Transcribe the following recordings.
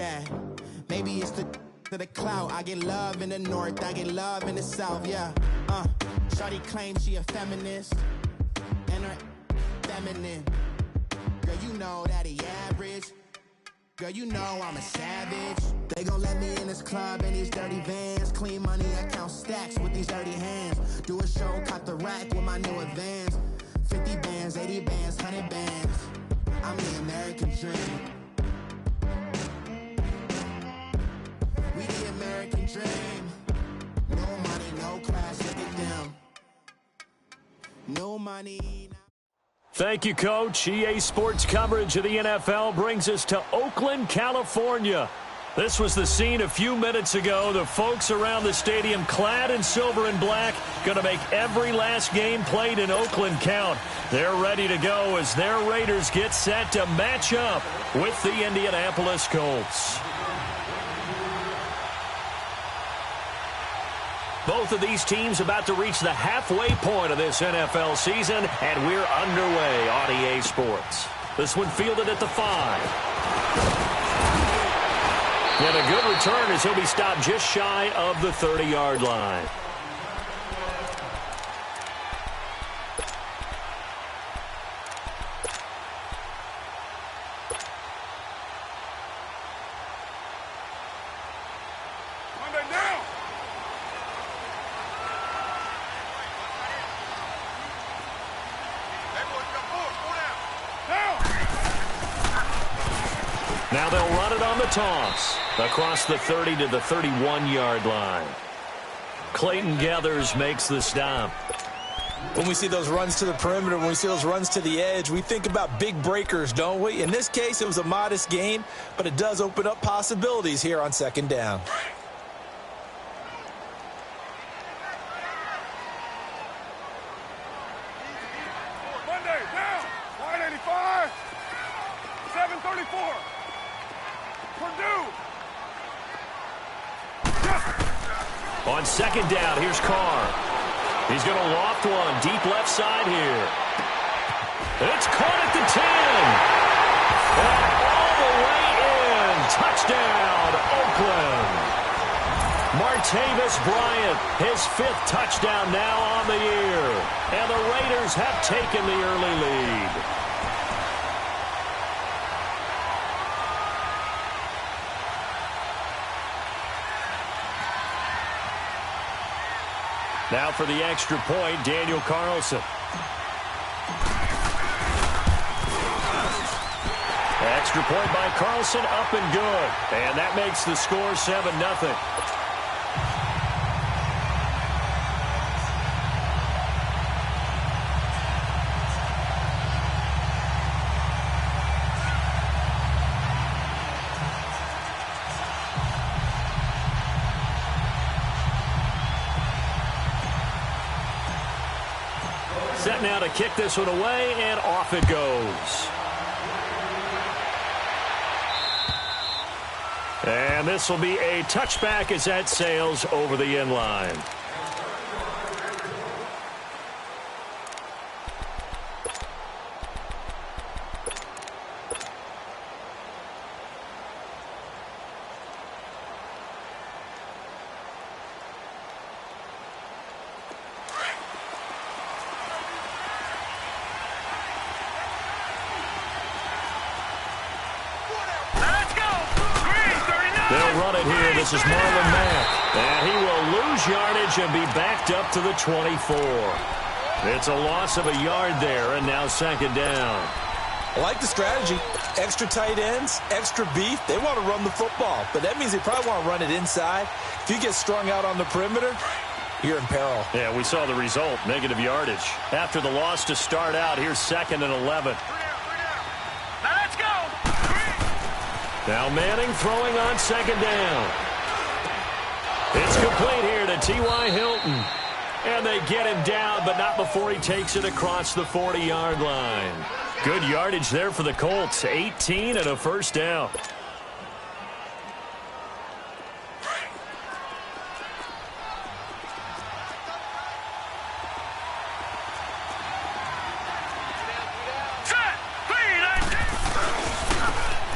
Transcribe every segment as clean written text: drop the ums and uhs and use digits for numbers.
that. Maybe it's to the clout. I get love in the north, I get love in the south, yeah. Shawty claims she a feminist, and her feminine. Girl, you know that he average. Girl, you know I'm a savage. They gon' let me in this club in these dirty vans. Clean money, I count stacks with these dirty hands. Do a show, cop the rack with my new advance. 50 bands, 80 bands, 100 bands. I'm the American dream. We the American dream. No money, no class, look at them. No money. Thank you, Coach. EA Sports coverage of the NFL brings us to Oakland, California. This was the scene a few minutes ago. The folks around the stadium clad in silver and black going to make every last game played in Oakland count. They're ready to go as their Raiders get set to match up with the Indianapolis Colts. Both of these teams about to reach the halfway point of this NFL season, and we're underway on EA Sports. This one fielded at the 5. And a good return as he'll be stopped just shy of the 30-yard line. Now they'll run it on the toss across the 30 to the 31-yard line. Clayton Gathers makes the stop. When we see those runs to the perimeter, when we see those runs to the edge, we think about big breakers, don't we? In this case, it was a modest gain, but it does open up possibilities here on second down. Monday, down, 185, 734. On second down, here's Carr. He's going to loft one deep left side here. It's caught at the 10. And all the way in. Touchdown, Oakland. Martavis Bryant, his 5th touchdown now on the year. And the Raiders have taken the early lead. Now for the extra point, Daniel Carlson. Extra point by Carlson, up and good. And that makes the score 7-0. Set now to kick this one away, and off it goes. And this will be a touchback as that sails over the end line. This is Marlon Mack, and he will lose yardage and be backed up to the 24. It's a loss of a yard there, and now second down. I like the strategy. Extra tight ends, extra beef. They want to run the football, but that means they probably want to run it inside. If you get strung out on the perimeter, you're in peril. Yeah, we saw the result, negative yardage. After the loss to start out, here's 2nd and 11. Now let's go. Now Manning throwing on second down. It's complete here to T.Y. Hilton. And they get him down, but not before he takes it across the 40-yard line. Good yardage there for the Colts. 18 and a first down.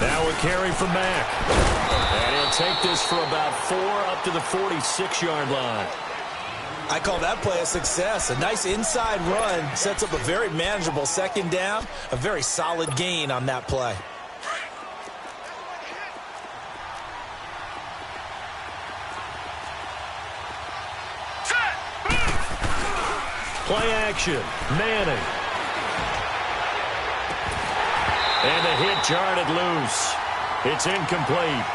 Now a carry from Mack. take this for about 4 up to the 46-yard line. I call that play a success. A nice inside run sets up a very manageable second down, a very solid gain on that play. Play action, Manning. And the hit jarred it loose. It's incomplete.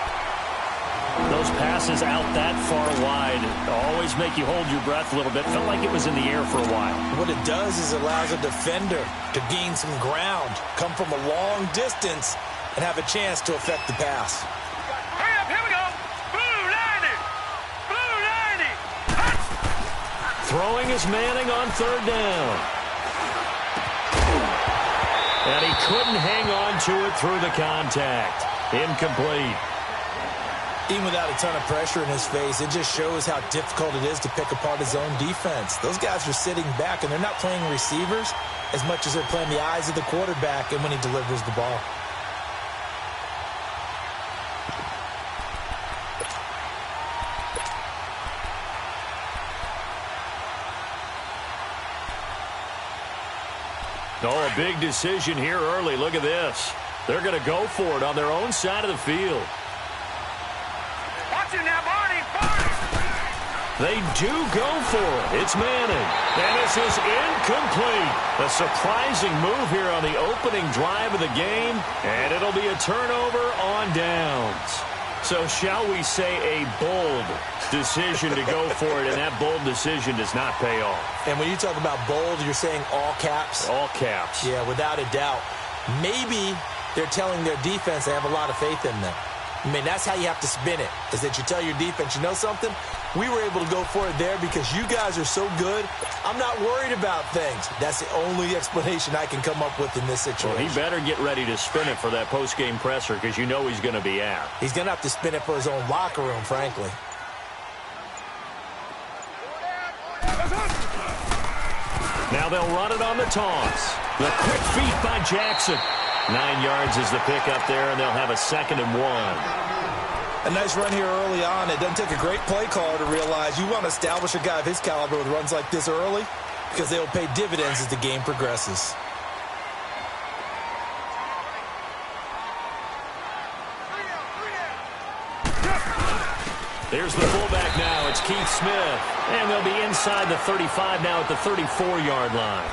Those passes out that far wide always make you hold your breath a little bit. Felt like it was in the air for a while. What it does is it allows a defender to gain some ground, come from a long distance, and have a chance to affect the pass. Hurry up, here we go. Blue 90. Blue 90. Throwing is Manning on third down. And he couldn't hang on to it through the contact. Incomplete. Even without a ton of pressure in his face, it just shows how difficult it is to pick apart his own defense. Those guys are sitting back, and they're not playing receivers as much as they're playing the eyes of the quarterback and when he delivers the ball. Oh, a big decision here early. Look at this. They're going to go for it on their own side of the field. Watch it now, Barney. Barney. They do go for it. It's Manning. And this is incomplete. A surprising move here on the opening drive of the game. And it'll be a turnover on downs. So shall we say a bold decision to go for it, and that bold decision does not pay off. And when you talk about bold, you're saying all caps? All caps. Yeah, without a doubt. Maybe they're telling their defense they have a lot of faith in them. I mean, that's how you have to spin it, is that you tell your defense, you know something? We were able to go for it there because you guys are so good. I'm not worried about things. That's the only explanation I can come up with in this situation. Well, he better get ready to spin it for that post-game presser because you know he's going to be out. He's going to have to spin it for his own locker room, frankly. Now they'll run it on the toss. The quick feet by Jackson. 9 yards is the pickup there, and they'll have a 2nd and 1. A nice run here early on. It doesn't take a great play caller to realize you want to establish a guy of his caliber with runs like this early because they will pay dividends as the game progresses. There's the fullback now. It's Keith Smith. And they'll be inside the 35 now at the 34-yard line.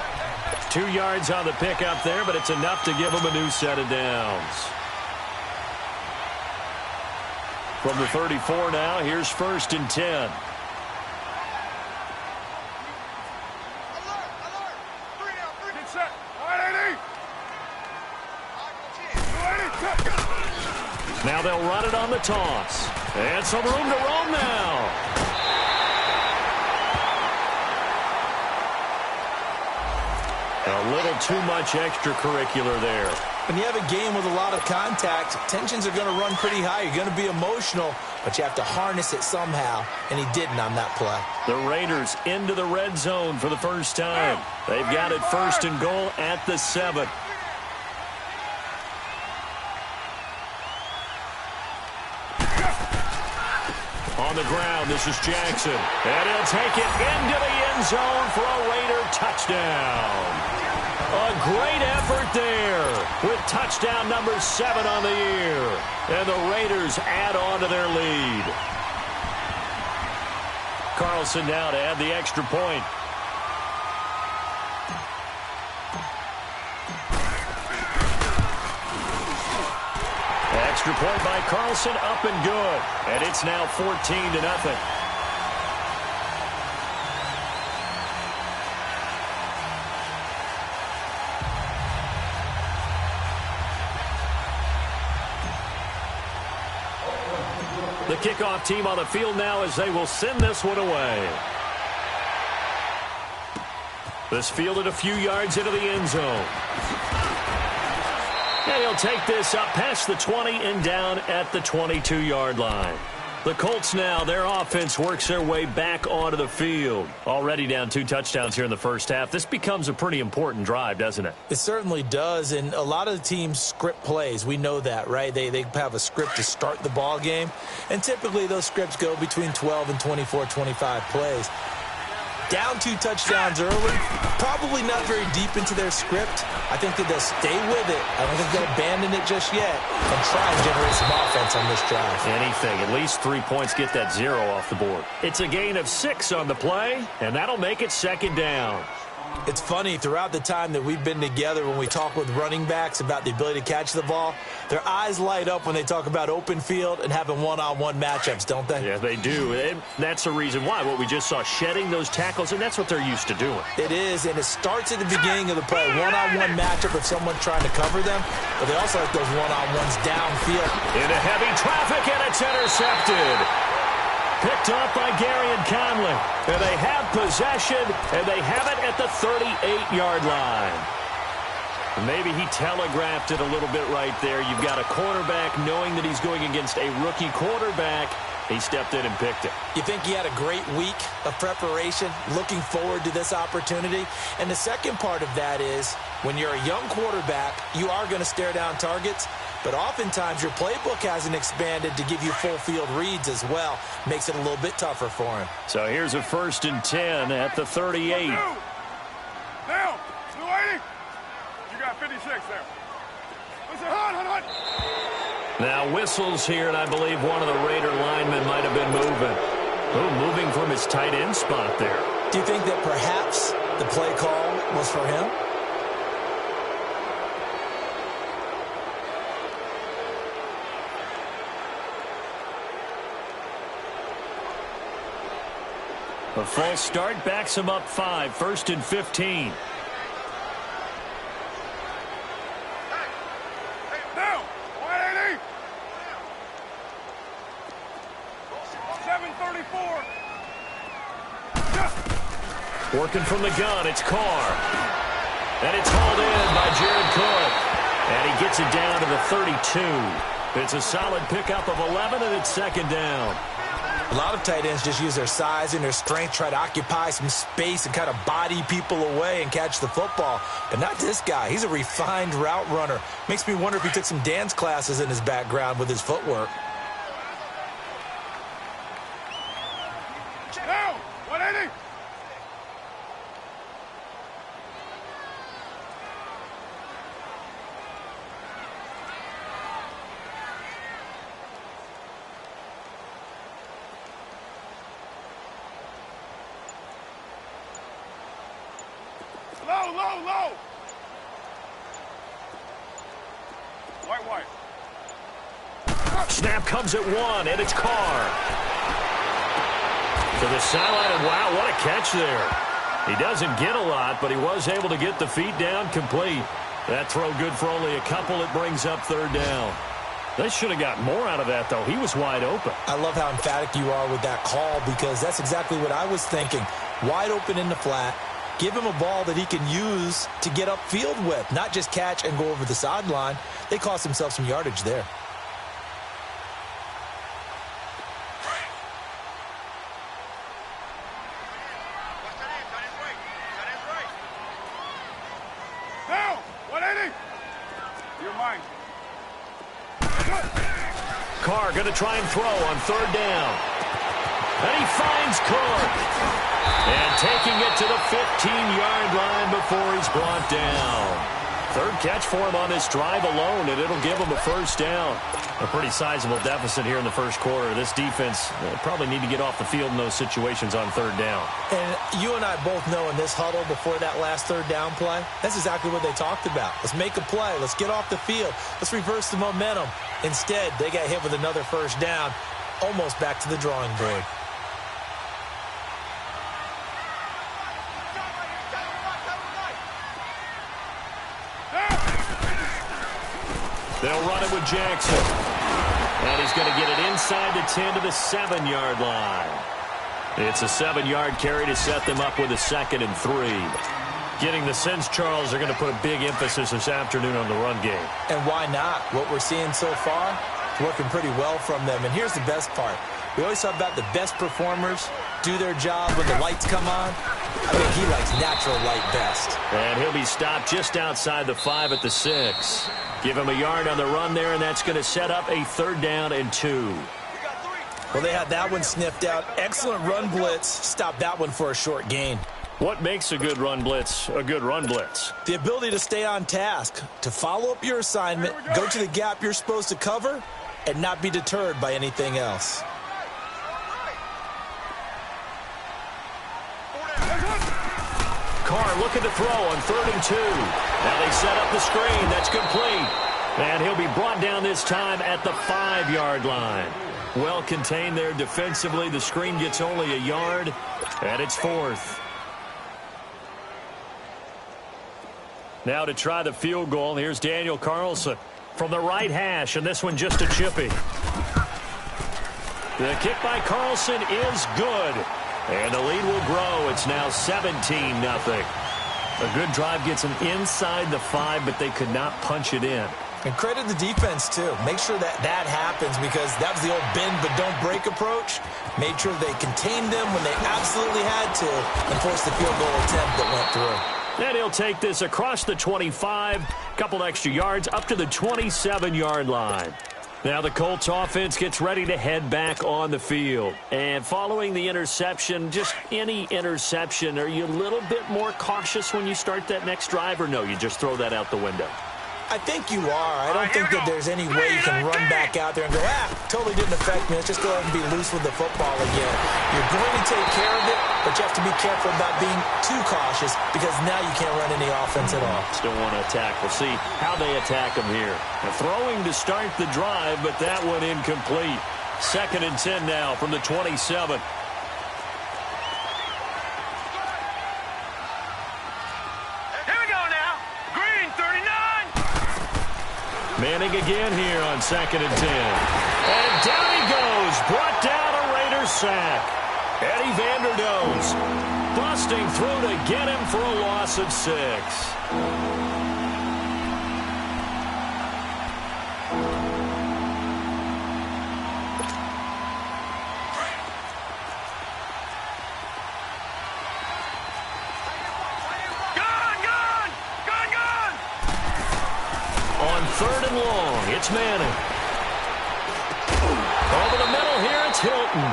2 yards on the pickup there, but it's enough to give them a new set of downs. From the 34 now, here's 1st and 10. Alert, alert. 3 down, 3. Get set. 180. 180. Now they'll run it on the toss. And some room to roam now. A little too much extracurricular there. When you have a game with a lot of contact, tensions are going to run pretty high. You're going to be emotional, but you have to harness it somehow, and he didn't on that play. The Raiders into the red zone for the first time. They've got it 1st and goal at the 7. On the ground, this is Jackson. And he'll take it into the end zone for a Raider touchdown. A great effort there with touchdown number 7 on the year. And the Raiders add on to their lead. Carlson now to add the extra point. Extra point by Carlson, up and good. And it's now 14-0. The kickoff team on the field now as they will send this one away. This fielded a few yards into the end zone. And he'll take this up past the 20 and down at the 22-yard line. The Colts now, their offense works their way back onto the field. Already down 2 touchdowns here in the first half. This becomes a pretty important drive, doesn't it? It certainly does, and a lot of the teams script plays. We know that, right? They have a script to start the ball game, and typically those scripts go between 12 and 24, 25 plays. Down 2 touchdowns early, probably not very deep into their script. I think that they'll stay with it. I don't think they'll abandon it just yet and try and generate some offense on this drive. Anything, at least 3 points, get that 0 off the board. It's a gain of 6 on the play, and that'll make it 2nd down. It's funny, throughout the time that we've been together, when we talk with running backs about the ability to catch the ball, their eyes light up when they talk about open field and having one-on-one matchups, don't they? Yeah, they do. And that's the reason why. What we just saw, shedding those tackles, and that's what they're used to doing. It is, and it starts at the beginning of the play. One-on-one matchup if someone's trying to cover them, but they also like those one-on-ones downfield. Into heavy traffic, and it's intercepted. Picked off by Gary and Conley. And they have possession, and they have it at the 38-yard line. Maybe he telegraphed it a little bit right there. You've got a quarterback knowing that he's going against a rookie quarterback. He stepped in and picked it. You think he had a great week of preparation, looking forward to this opportunity? And the second part of that is, when you're a young quarterback, you are going to stare down targets, but oftentimes your playbook hasn't expanded to give you full field reads as well. Makes it a little bit tougher for him. So here's a 1st and 10 at the 38. Down, 280. You got 56 there. Listen, hunt. Now whistles here, and I believe one of the Raider linemen might have been moving. Oh, moving from his tight end spot there. Do you think that perhaps the play call was for him? A false start backs him up 5, 1st and 15. Down, 180. 734. Working from the gun, it's Carr. And it's hauled in by Jared Cook. And he gets it down to the 32. It's a solid pickup of 11, and it's 2nd down. A lot of tight ends just use their size and their strength, try to occupy some space and kind of body people away and catch the football. But not this guy. He's a refined route runner. Makes me wonder if he took some dance classes in his background with his footwork. Down, 180. Low. White. Snap comes at 1, and it's Carr. To the sideline, and wow, what a catch there. He doesn't get a lot, but he was able to get the feet down complete. That throw good for only a couple. It brings up 3rd down. They should have got more out of that, though. He was wide open. I love how emphatic you are with that call, because that's exactly what I was thinking. Wide open in the flat. Give him a ball that he can use to get upfield with, not just catch and go over the sideline. They cost themselves some yardage there. Down, 180. You're mine. Carr going to try and throw on 3rd down. And he finds Cook. And taking it to the 15-yard line before he's brought down. 3rd catch for him on this drive alone, and it'll give him a 1st down. A pretty sizable deficit here in the 1st quarter. This defense probably need to get off the field in those situations on 3rd down. And you and I both know in this huddle before that last 3rd down play, that's exactly what they talked about. Let's make a play. Let's get off the field. Let's reverse the momentum. Instead, they got hit with another 1st down, almost back to the drawing board. They'll run it with Jackson. And he's going to get it inside the 10 to the 7-yard line. It's a 7-yard carry to set them up with a 2nd and 3. Getting the sense, Charles, they're going to put a big emphasis this afternoon on the run game. And why not? What we're seeing so far, working pretty well from them. And here's the best part. We always talk about the best performers do their job when the lights come on. I think he likes natural light best. And he'll be stopped just outside the 5 at the 6. Give him a yard on the run there, and that's going to set up a 3rd down and 2. Well, they had that one sniffed out. Excellent run blitz. Stopped that one for a short gain. What makes a good run blitz a good run blitz? The ability to stay on task, to follow up your assignment, go to the gap you're supposed to cover, and not be deterred by anything else. Carr looking to throw on 3rd and 2. Now they set up the screen. That's complete. And he'll be brought down this time at the 5-yard line. Well contained there defensively. The screen gets only a yard, and it's 4th. Now to try the field goal, here's Daniel Carlson from the right hash, and this one just a chippy. The kick by Carlson is good, and the lead will grow. It's now 17-0. A good drive gets them inside the 5, but they could not punch it in. And credit the defense, too. Make sure that that happens, because that was the old bend but don't break approach. Made sure they contained them when they absolutely had to and forced the field goal attempt that went through. And he'll take this across the 25, couple extra yards, up to the 27-yard line. Now the Colts offense gets ready to head back on the field. And following the interception, just any interception, are you a little bit more cautious when you start that next drive, or no, you just throw that out the window? I think you are. I don't think that there's any way you can run back out there and go, totally didn't affect me. Let's just go ahead and be loose with the football again. You're going to take care of it, but you have to be careful about being too cautious, because now you can't run any offense at all. Still want to attack. We'll see how they attack them here. Now, throwing to start the drive, but that one incomplete. 2nd and 10 now from the 27. Manning again here on 2nd and 10. And down he goes. Brought down a Raiders sack. Eddie Vanderdoes busting through to get him for a loss of 6. On 3rd and long, it's Manning. Over the middle here, it's Hilton.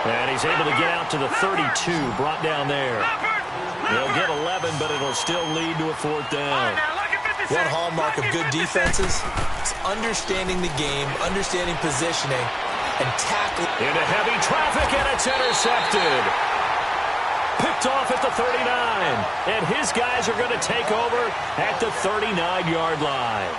And he's able to get out to the 32, brought down there. He'll get 11, but it'll still lead to a 4th down. One hallmark of good defenses is understanding the game, understanding positioning, and tackling. Into heavy traffic, and it's intercepted. Picked off at the 39. And his guys are going to take over at the 39-yard line.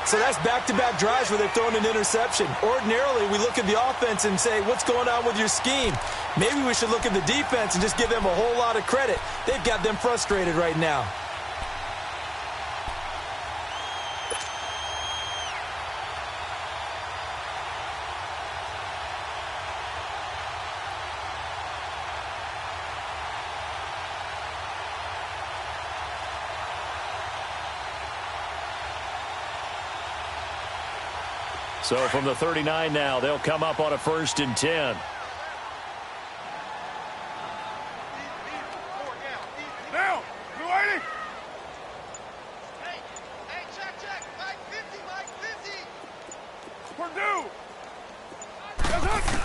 So that's back-to-back drives where they've thrown an interception. Ordinarily, we look at the offense and say, what's going on with your scheme? Maybe we should look at the defense and just give them a whole lot of credit. They've got them frustrated right now. So from the 39 now, they'll come up on a 1st and 10. Now, you waiting? Hey, check. Mike 50, Mike 50. Purdue. That's it.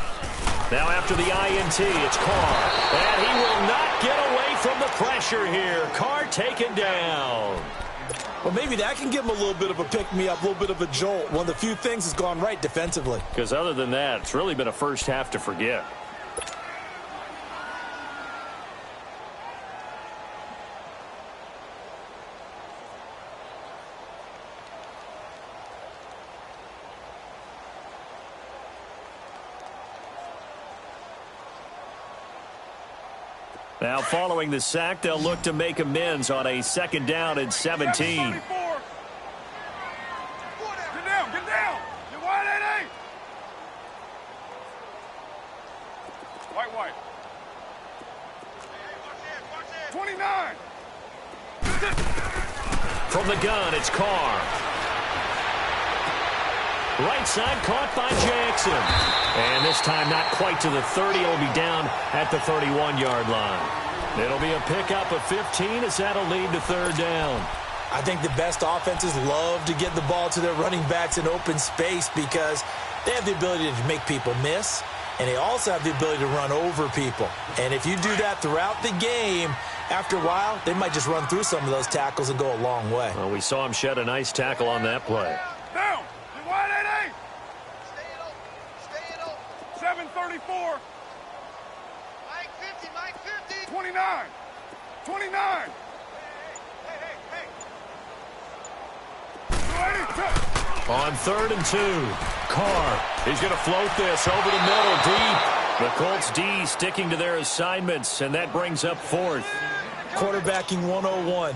Now after the INT, it's Carr. And he will not get away from the pressure here. Carr taken down. Well, maybe that can give him a little bit of a pick-me-up, a little bit of a jolt. One of the few things that's gone right defensively. Because other than that, it's really been a first half to forget. Now, following the sack, they'll look to make amends on a 2nd down and 17. Get down. You wide, 88. White. 29. From the gun, it's Carr. Right side caught by Jackson. And this time not quite to the 30. It'll be down at the 31-yard line. It'll be a pickup of 15 as that'll lead to third down. I think the best offenses love to get the ball to their running backs in open space because they have the ability to make people miss, and they also have the ability to run over people. And if you do that throughout the game, after a while, they might just run through some of those tackles and go a long way. Well, we saw him shed a nice tackle on that play. Down. You wide 8-8. Stay it open. Stay it open. 734. Mike 50, Mike 50. 29. 29. On 3rd and 2, Carr, he's going to float this over the middle deep. The Colts D sticking to their assignments, and that brings up 4th. Quarterbacking 101.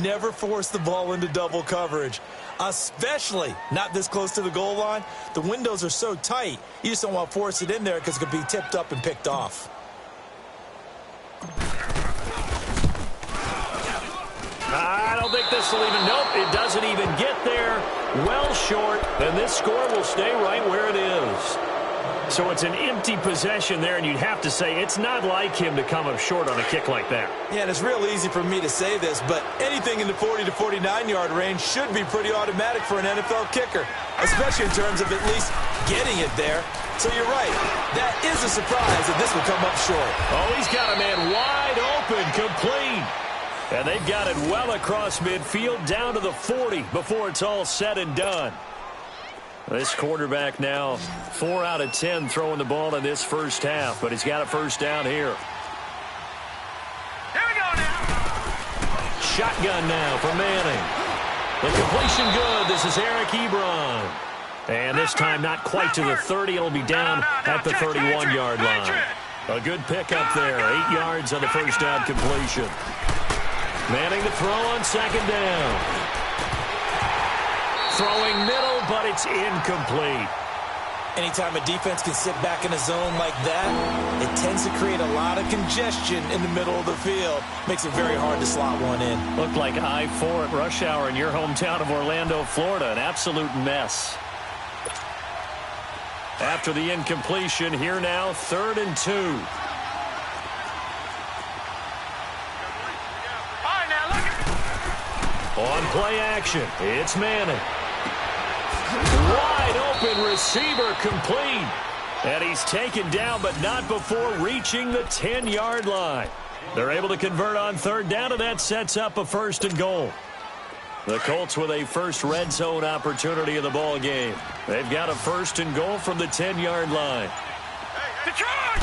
Never force the ball into double coverage, especially not this close to the goal line. The windows are so tight, you just don't want to force it in there because it could be tipped up and picked off. I don't think this will even, nope, it doesn't even get there. Well short, and this score will stay right where it is. So it's an empty possession there, and you'd have to say it's not like him to come up short on a kick like that. Yeah, and it's real easy for me to say this, but anything in the 40 to 49-yard range should be pretty automatic for an NFL kicker, especially in terms of at least getting it there. So you're right. That is a surprise that this will come up short. Oh, he's got a man wide open, complete. And they've got it well across midfield down to the 40 before it's all said and done. This quarterback now 4 out of 10 throwing the ball in this first half, but he's got a first down here. Here we go now. Shotgun now for Manning. The completion good. This is Eric Ebron. And this time not quite to the 30. It'll be down at the 31-yard line. A good pickup there. 8 yards on the first down completion. Manning to throw on second down. Throwing middle, but it's incomplete. Anytime a defense can sit back in a zone like that, it tends to create a lot of congestion in the middle of the field. Makes it very hard to slot one in. Looked like I-4 at rush hour in your hometown of Orlando, Florida. An absolute mess. After the incompletion, here now, 3rd and 2. On play action, it's Manning. Wide open receiver complete. And he's taken down, but not before reaching the 10-yard line. They're able to convert on 3rd down, and that sets up a 1st and goal. The Colts with a first red zone opportunity in the ball game. They've got a 1st and goal from the 10-yard line. Detroit!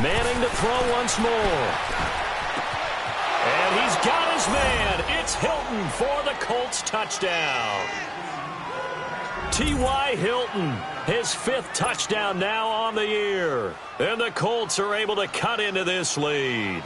Manning to throw once more. And he's got his man. It's Hilton for the Colts touchdown. T.Y. Hilton, his 5th touchdown now on the year. And the Colts are able to cut into this lead.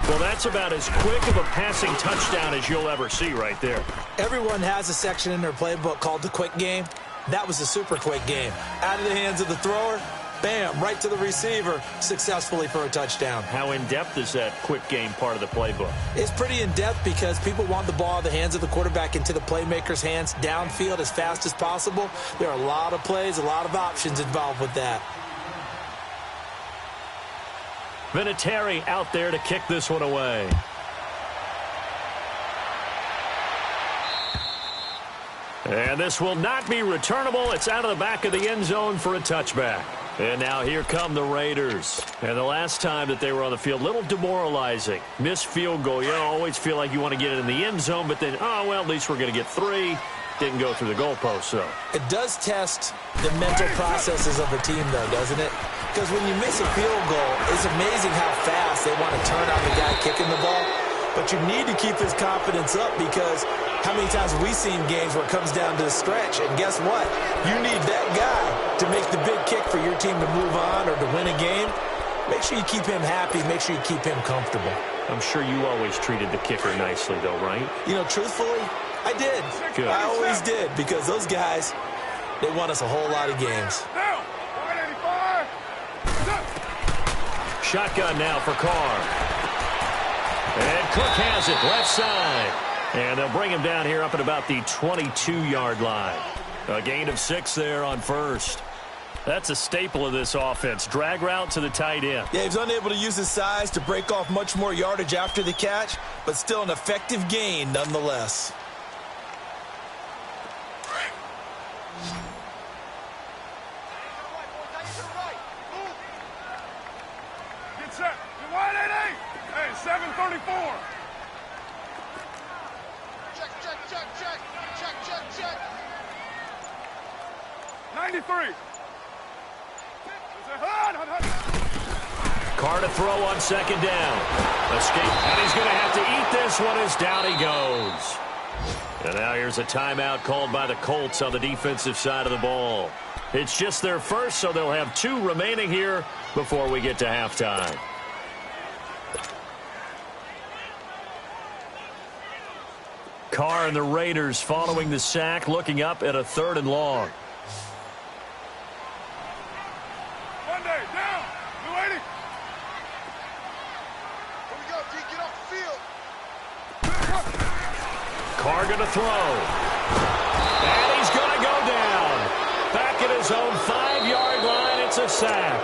Well, that's about as quick of a passing touchdown as you'll ever see right there. Everyone has a section in their playbook called the quick game. That was a super quick game. Out of the hands of the thrower, bam, right to the receiver, successfully for a touchdown. How in-depth is that quick game part of the playbook? It's pretty in-depth because people want the ball in the hands of the quarterback into the playmaker's hands downfield as fast as possible. There are a lot of plays, a lot of options involved with that. Vinatieri out there to kick this one away. And this will not be returnable. It's out of the back of the end zone for a touchback. And now here come the Raiders. And the last time that they were on the field, a little demoralizing. Missed field goal. You always feel like you want to get it in the end zone, but then, oh, well, at least we're going to get 3. Didn't go through the goalpost, so. It does test the mental processes of a team, though, doesn't it? Because when you miss a field goal, it's amazing how fast they want to turn on the guy kicking the ball. But you need to keep his confidence up because how many times have we seen games where it comes down to the stretch? And guess what? You need that guy to make the big kick for your team to move on or to win a game. Make sure you keep him happy. Make sure you keep him comfortable. I'm sure you always treated the kicker nicely, though, right? You know, truthfully, I did. Good. I always did because those guys, they won us a whole lot of games. Now, 185. Shotgun now for Carr. And Cook has it left side. And they'll bring him down here up at about the 22-yard line. A gain of 6 there on first. That's a staple of this offense. Drag route to the tight end. Yeah, he was unable to use his size to break off much more yardage after the catch, but still an effective gain nonetheless. Get set. You wide, 8-8. Hey, 734. Check, check, check, check. Check, check, check. 93. Carr to throw on second down. Escape, and he's going to have to eat this one as down he goes. And now here's a timeout called by the Colts on the defensive side of the ball. It's just their first, so they'll have 2 remaining here before we get to halftime. Carr and the Raiders following the sack, looking up at a 3rd and long. Monday, down. 280. Here we go, D. Get off the field. Carr going to throw. And he's going to go down. Back at his own 5-yard line, it's a sack.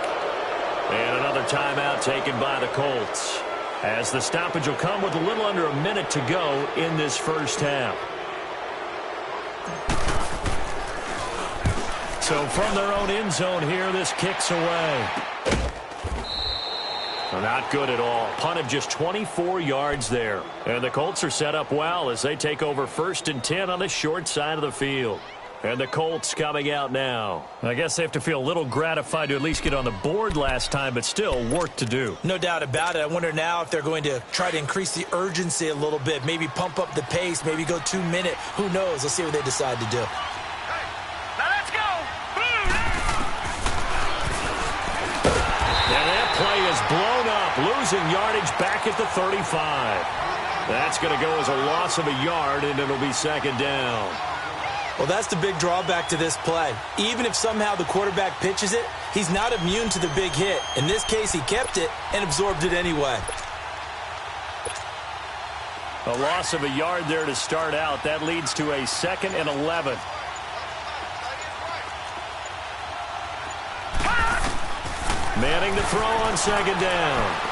And another timeout taken by the Colts, as the stoppage will come with a little under a minute to go in this first half. So from their own end zone here, this kicks away. Not good at all. Punt of just 24 yards there. And the Colts are set up well as they take over 1st and 10 on the short side of the field. And the Colts coming out now. I guess they have to feel a little gratified to at least get on the board last time, but still work to do. No doubt about it. I wonder now if they're going to try to increase the urgency a little bit, maybe pump up the pace, maybe go 2 minute. Who knows? Let's see what they decide to do. Hey, now let's go. Boom. And that play is blown up, losing yardage back at the 35. That's going to go as a loss of a yard, and it'll be 2nd down. Well, that's the big drawback to this play. Even if somehow the quarterback pitches it, he's not immune to the big hit. In this case, he kept it and absorbed it anyway. A loss of a yard there to start out. That leads to a 2nd and 11. Manning to throw on 2nd down.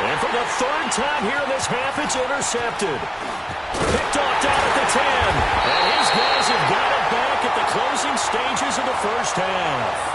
And for the 3rd time here in this half, it's intercepted. Picked off down at the 10. And his guys have got it back at the closing stages of the first half.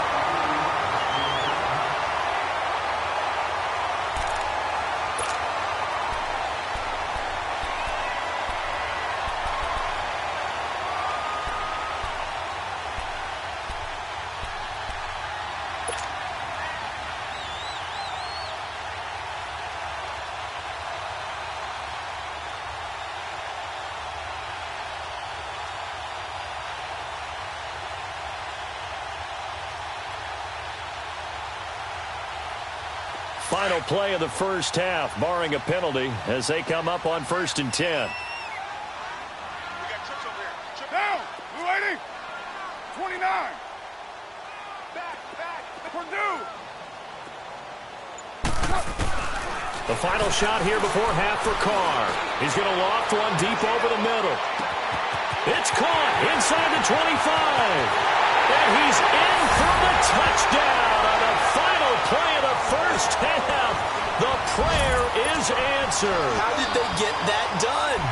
Final play of the first half, barring a penalty, as they come up on 1st and 10. We got trips over here. Down. 280. 29. Back. Purdue. The final shot here before half for Carr. He's going to loft one deep over the middle. It's caught inside the 25. And he's in for the touchdown on the final play of the first half. The prayer is answered. How did they get that done?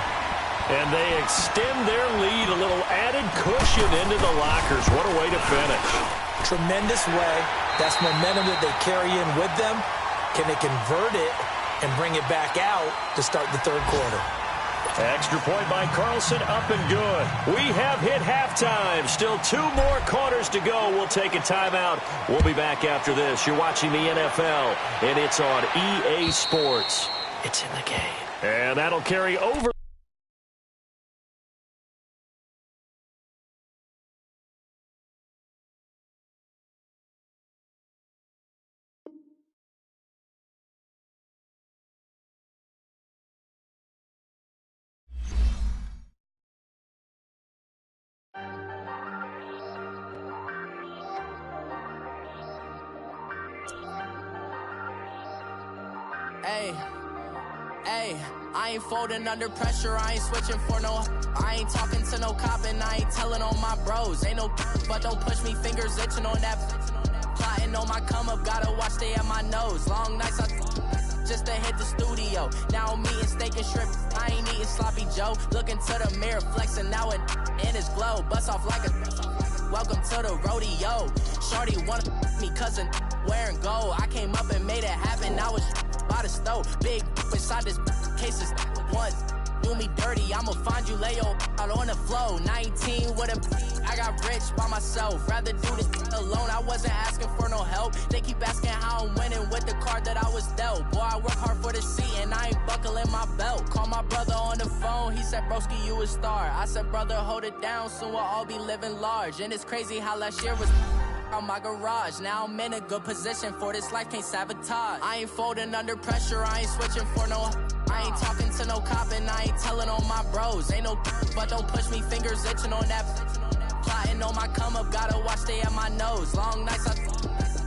And they extend their lead, a little added cushion into the lockers. What a way to finish. Tremendous way. That's momentum that they carry in with them. Can they convert it and bring it back out to start the 3rd quarter? Extra point by Carlson, up and good. We have hit halftime. Still 2 more quarters to go. We'll take a timeout. We'll be back after this. You're watching the NFL, and it's on EA Sports. It's in the game. And that'll carry over. Hey, Ayy, I ain't folding under pressure, I ain't switching for no. I ain't talking to no cop and I ain't telling on my bros. Ain't no but don't push me, fingers itching on that. Plotting on my come up, gotta watch they at my nose. Long nights just to hit the studio. Now I'm eating steak and shrimp, I ain't eating sloppy Joe. Looking to the mirror, flexing now it in his glow. Bust off like a welcome to the rodeo. Shorty wanna me cousin wearing gold. I came up and made it happen, I was by the stove. Big inside this cases once. Do me dirty, I'ma find you, lay your out on the floor. 19 with a I got rich by myself. Rather do this alone, I wasn't asking for no help. They keep asking how I'm winning with the card that I was dealt. Boy, I work hard for the seat and I ain't buckling my belt. Call my brother on the phone, he said, broski, you a star. I said, brother, hold it down, soon we'll all be living large. And it's crazy how last year was on my garage. Now I'm in a good position for this life, can't sabotage. I ain't folding under pressure, I ain't switching for no. I ain't talking to no cop and I ain't telling on my bros. Ain't no but don't push me, fingers itching on that. Plotting on my come up, gotta watch they at my nose. Long nights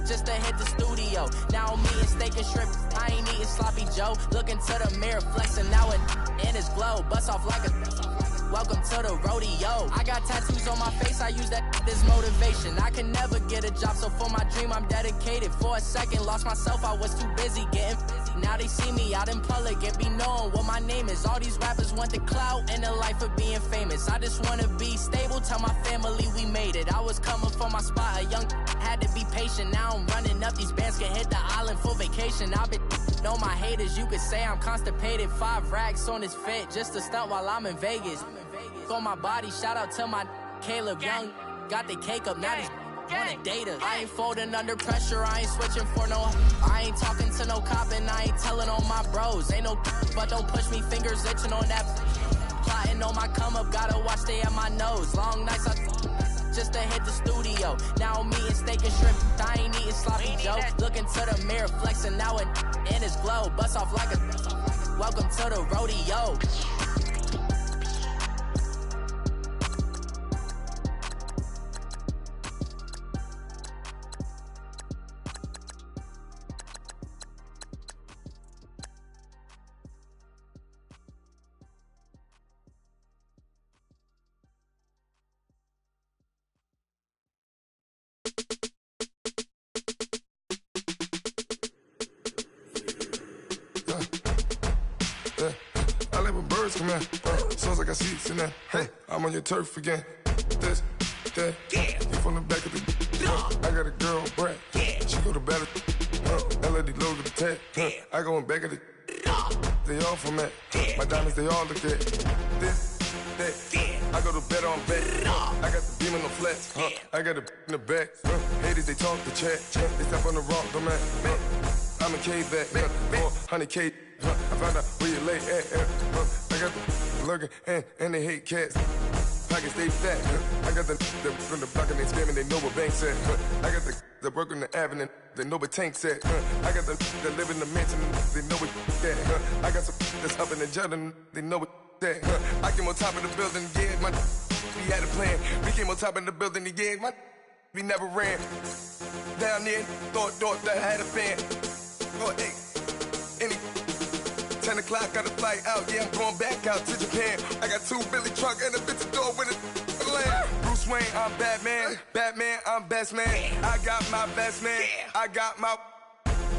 just to hit the studio. Now I'm eating steak and shrimp, I ain't eating sloppy Joe. Looking to the mirror, flexing now it in his glow. Bust off like a welcome to the rodeo. I got tattoos on my face, I use that as motivation. I can never get a job, so for my dream I'm dedicated. For a second, lost myself, I was too busy getting busy. Now they see me out in public and be knowing what my name is. All these rappers want the clout and the life of being famous. I just wanna be stable, tell my family we made it. I was coming for my spot, a young had to be patient. Now I'm running up, these bands can hit the island for vacation. I've been know my haters, you could say I'm constipated. 5 racks on his fit, just to stunt while I'm in Vegas. On my body, shout out to my Caleb Young. Got the cake up, now these wanna date us. I ain't folding under pressure, I ain't switching for no. I ain't talking to no cop and I ain't telling on my bros. Ain't no but don't push me, fingers itching on that. Plotting on my come up, gotta watch they at my nose. Long nights just to hit the studio. Now I'm eating steak and shrimp, I ain't eating sloppy Joe. Looking to the mirror, flexing now it in his glow. Bust off like a welcome to the rodeo. Sounds like I see it in there. Hey, I'm on your turf again. This, that, yeah. You from the back of the. I got a girl, Brad. Yeah. She go to battle. LED logo the tag. I go in back of the. They all from that. My diamonds, they all look at. This, that. I go to bed on bed. I got the beam in the flats. I got the in the back. Haters, they talk the chat. They step on the rock, the man. I'm a K-back. 400K. I found out where you lay at. I got the lurking and they hate cats. Pockets stay fat. I got the from the block and they scamming, they know what banks at. I got the work on the avenue, they know what tanks at. I got the live in the mansion, they know what that. I got some that's up in the Jordan, they know what that. I came on top of the building, yeah, my we had a plan. We came on top of the building, yeah, my we never ran. Down there, thought that I had a fan. Oh, hey, any 10 o'clock, got a flight out, yeah, I'm going back out to Japan. I got 2 Billy truck and a bitch door with a land. Bruce Wayne, I'm Batman. Batman, I'm best man. I got my best man. I got my.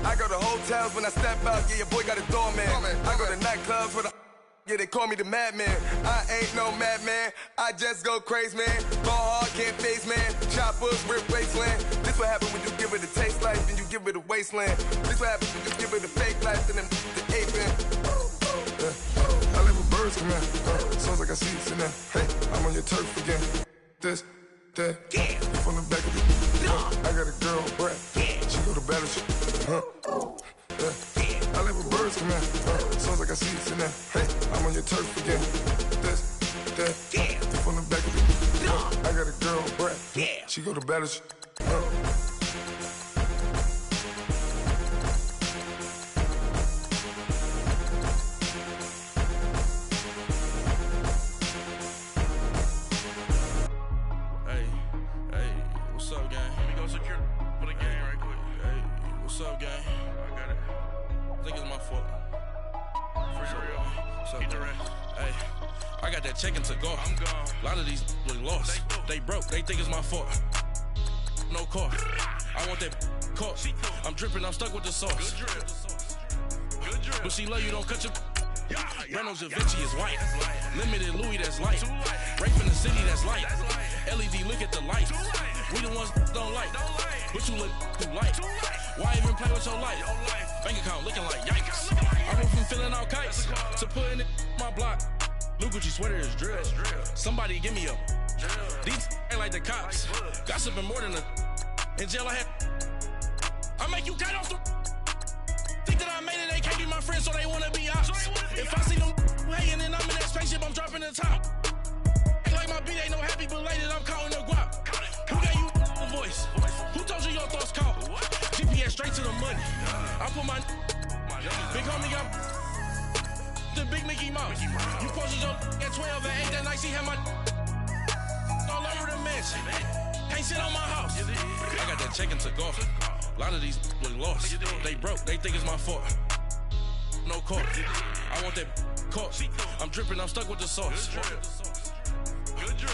I go to hotels when I step out, yeah, your boy got a doorman. I go to nightclubs with a. Yeah, they call me the madman. I ain't no madman. I just go crazy, man. Go hard, can't face, man. Choppers, rip wasteland. This what happen when you give it a taste life and you give it a wasteland. This what happen when you give it a fake life and then the aping. I live with birds come in. Sounds like I see it in there. Hey, I'm on your turf again. This, that. Yeah. You from the back of the. I got a girl, Brad. Yeah. She go to battle. I live with birds come in. Sounds like I see it in there. Hey, I'm on your turf again. This, that. Yeah. You from the back of the. I got a girl, Brad. Yeah. She go to battle. What's up, gang? I got it. I think it's my fault. So, hey, I got that check into go. I'm gone. A lot of these look lost. They broke. They think it's my fault. No car. I want that car. I'm dripping. I'm stuck with the sauce. But she love you. Don't cut your. Reynolds Da Vinci is white. Limited Louis, that's light. Rape in the city, that's light. LED, look at the lights. We the ones don't like. But you look too light. Why even play with your life? Bank account looking like yikes. I went from filling out kites to putting it in my block. Blue Gucci sweater is drill. Somebody give me a. These ain't like the cops. Gossiping more than a. In jail I had. I make you cut off the. Think that I made it, they can't be my friends, so they wanna be ops. If I see them hanging and I'm in that spaceship, I'm dropping the top. Act like my beat ain't no happy belated, I'm counting the guap. Who gave you the voice? Who told you your thoughts count? GPS straight to the money. I put my big homie got the big Mickey Mouse. You posted your at 12 and 8 that night, she had my all over the mansion. Can't sit on my house. I got that check into golf. A lot of these look lost. They broke, they think it's my fault. No car. I want that car. I'm dripping, I'm stuck with the sauce.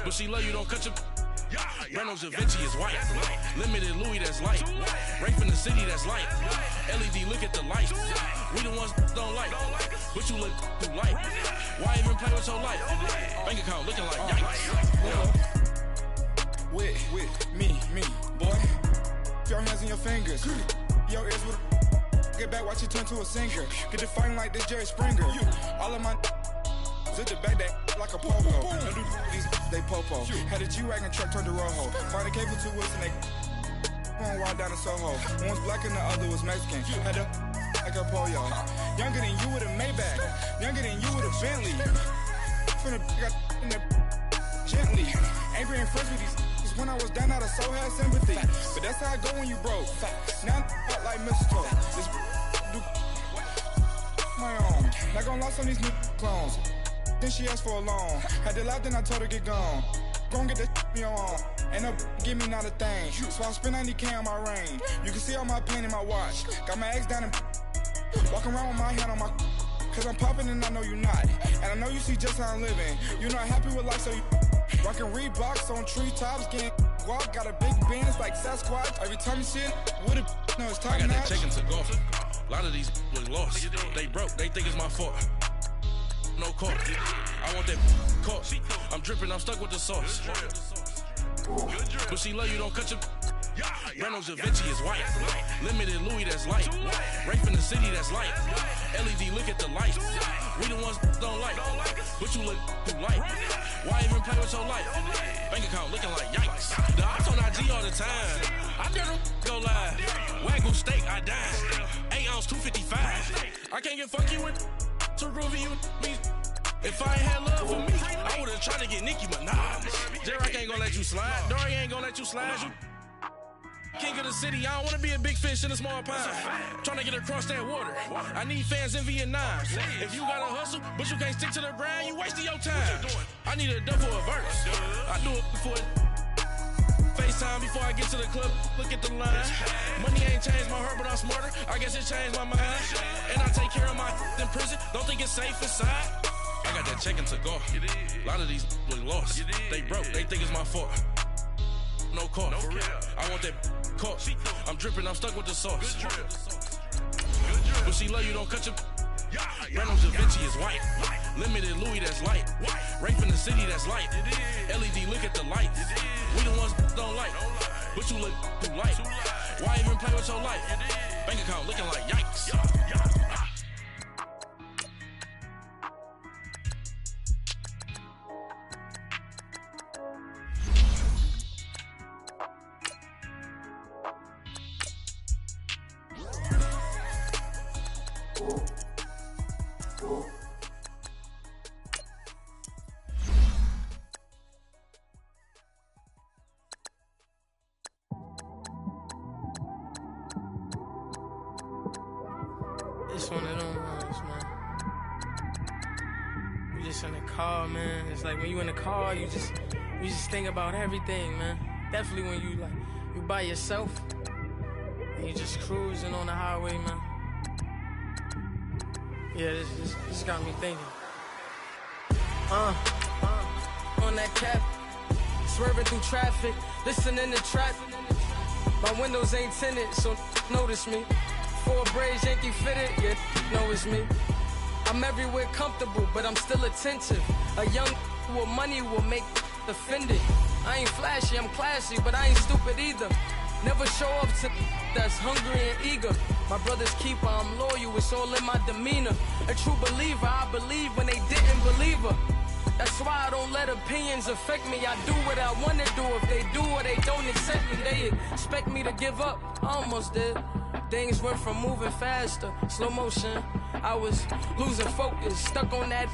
But she love you, don't cut your. Reynolds Da Vinci is white. Limited Louis, that's light. Rape in the city, that's light. LED, look at the lights. We the ones don't like. But you look too light. Why even play with your life? Bank account looking like yikes. With me, boy. Your hands and your fingers. Your ears with a get back, watch it turn to a singer. Get the fighting like this Jerry Springer. All of my zip the back that like a popo. No do these they popo. Had a G-Wagon truck turned to Rojo. Find a cable 2 wheels and they going wild down in Soho. One was black and the other was Mexican. Had a like a pollo. Younger than you with a Maybach. Younger than you with a Bentley. From the got in there gently. Angry and friends with these. When I was down, I so had sympathy. But that's how it go when you broke. Now I'm like mistletoe. This do my own. Not gonna lost on these new clones. Then she asked for a loan. Had to laugh, then I told her get gone. Gon' get that me on. And up, give me not a thing. So I spend 90K on my ring. You can see all my pain in my watch. Got my ex down and walking around with my hand on my. Cause I'm popping and I know you not. And I know you see just how I'm living. You're not happy with life, so you. Rockin' Reeboks on treetops, getting guap, got a big band, it's like Sasquatch. Every time you see it, with a no, it's time. I got that check into golf. A lot of these look lost. They broke, they think it's my fault. No car. I want that car. I'm dripping, I'm stuck with the sauce. But she love you, don't cut your. Reynolds Da Vinci is white. Limited Louis, that's light. Rape in the city, that's light. LED, look at the lights. We the ones don't like. But you look too light. Why even play with your life? Bank account looking like yikes. The ops on IG all the time. I dare them go live. Wagyu steak, I dine. 8 ounce, 255. I can't get funky with to groovy you me. If I ain't had love for me, I would've tried to get Nicki Minaj. J-Rock ain't gonna let you slide. Dory ain't gonna let you slide. You king of the city, I don't wanna be a big fish in a small pond. Trying to get across that water. I need fans in Vietnam. If you gotta hustle, but you can't stick to the grind, you wasting your time. I need a double a verse. I do it for FaceTime before I get to the club. Look at the line. Money ain't changed my heart, but I'm smarter. I guess it changed my mind. And I take care of my in prison. Don't think it's safe inside. I got that check into golf. A lot of these look lost. They broke, they think it's my fault. No car. I want that car. I'm dripping, I'm stuck with the sauce. But she love you, don't cut your. Reynolds Da Vinci is white. Limited Louis, that's light. Rape in the city, that's light. LED, look at the lights. We the ones don't like. But you look too light. Why even play with your life? Bank account looking like yikes. It's one of them ones, man. You just in the car, man. It's like when you in the car, you just think about everything, man. Definitely when you by yourself and you just cruising on the highway, man. Yeah, this got me thinking. On that cap, swerving through traffic, listening to trap. My windows ain't tinted, so notice me. 4 braids, Yankee fitted, yeah, know it's me. I'm everywhere comfortable, but I'm still attentive. A young with money will make offended. I ain't flashy, I'm classy, but I ain't stupid either. Never show up to that's hungry and eager. My brother's keeper, I'm loyal, it's all in my demeanor. A true believer, I believe when they didn't believe her. That's why I don't let opinions affect me. I do what I want to do. If they do or they don't accept me, they expect me to give up. I almost did. Things went from moving faster, slow motion. I was losing focus, stuck on that.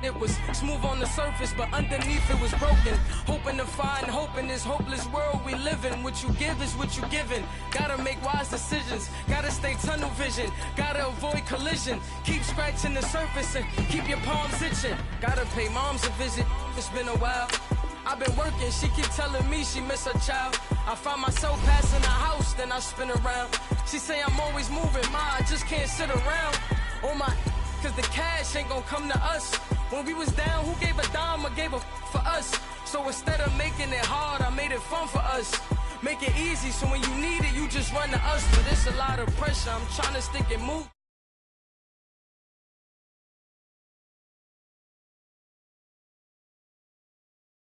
It was smooth on the surface, but underneath it was broken. Hoping to find hope in this hopeless world we live in. What you give is what you given. Gotta make wise decisions. Gotta stay tunnel vision. Gotta avoid collision. Keep scratching the surface and keep your palms itching. Gotta pay moms a visit. It's been a while. I've been working, she keep telling me she miss her child. I find myself passing the house, then I spin around. She say I'm always moving, ma, I just can't sit around. Oh my, cause the cash ain't gonna come to us. When we was down, who gave a dime or gave a for us? So instead of making it hard, I made it fun for us. Make it easy, so when you need it, you just run to us. But it's a lot of pressure, I'm trying to stick and move.